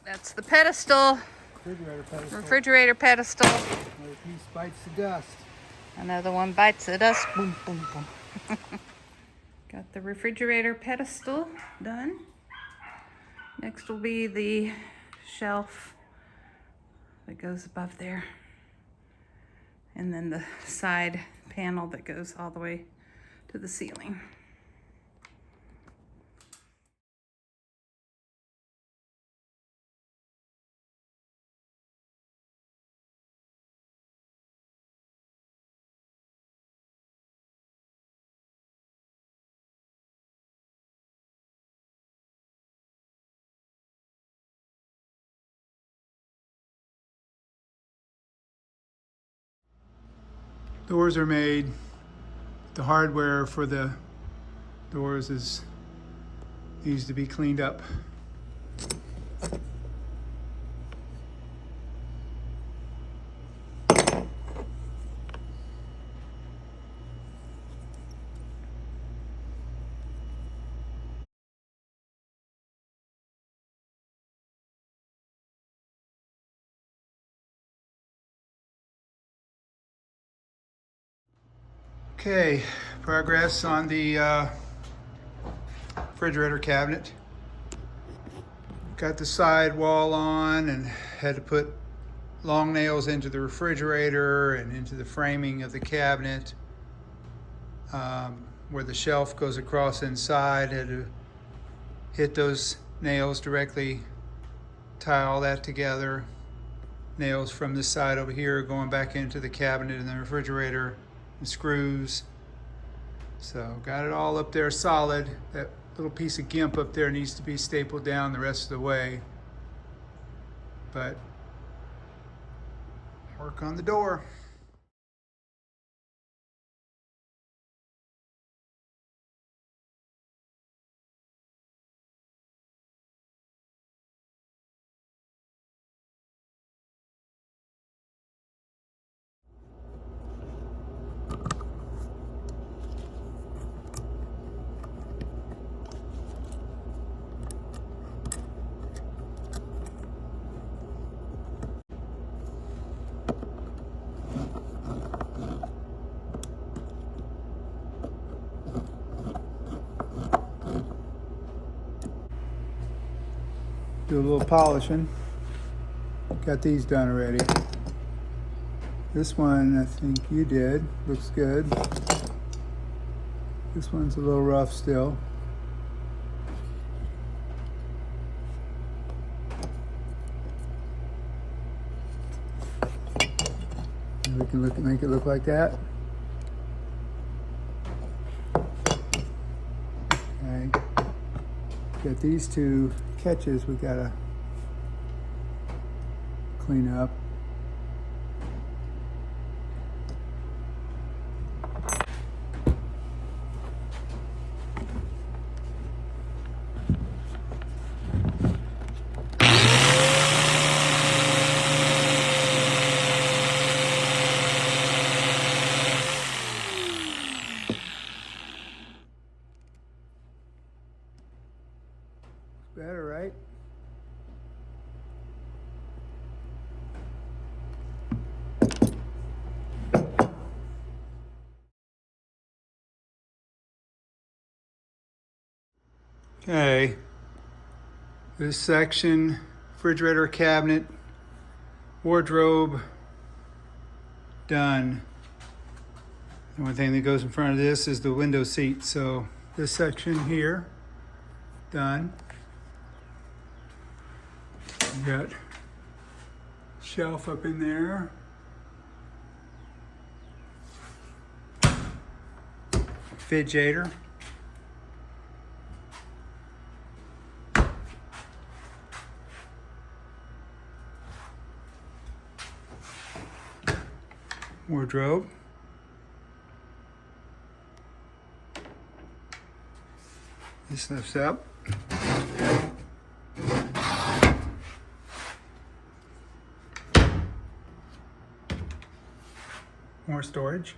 That's the pedestal. Refrigerator pedestal. Refrigerator pedestal. Another piece bites the dust. Another one bites the dust. Boom, boom, boom. Got the refrigerator pedestal done. Next will be the shelf that goes above there. And then the side panel that goes all the way to the ceiling. Doors are made. The hardware for the doors needs to be cleaned up. Okay, progress on the refrigerator cabinet. Got the side wall on and had to put long nails into the refrigerator and into the framing of the cabinet. Where the shelf goes across inside, had to hit those nails directly, tie all that together. Nails from this side over here going back into the cabinet in the refrigerator. Screws. So got it all up there solid. That little piece of gimp up there needs to be stapled down the rest of the way. But work on the door. Do a little polishing. Got these done already. This one I think you did. Looks good. This one's a little rough still. We can make it look like that. Okay. Got these two catches we gotta clean up. Better, right? Okay, this section, refrigerator cabinet, wardrobe, done. The only thing that goes in front of this is the window seat. So this section here, done. We got shelf up in there. Refrigerator. Wardrobe. This lifts up. More storage.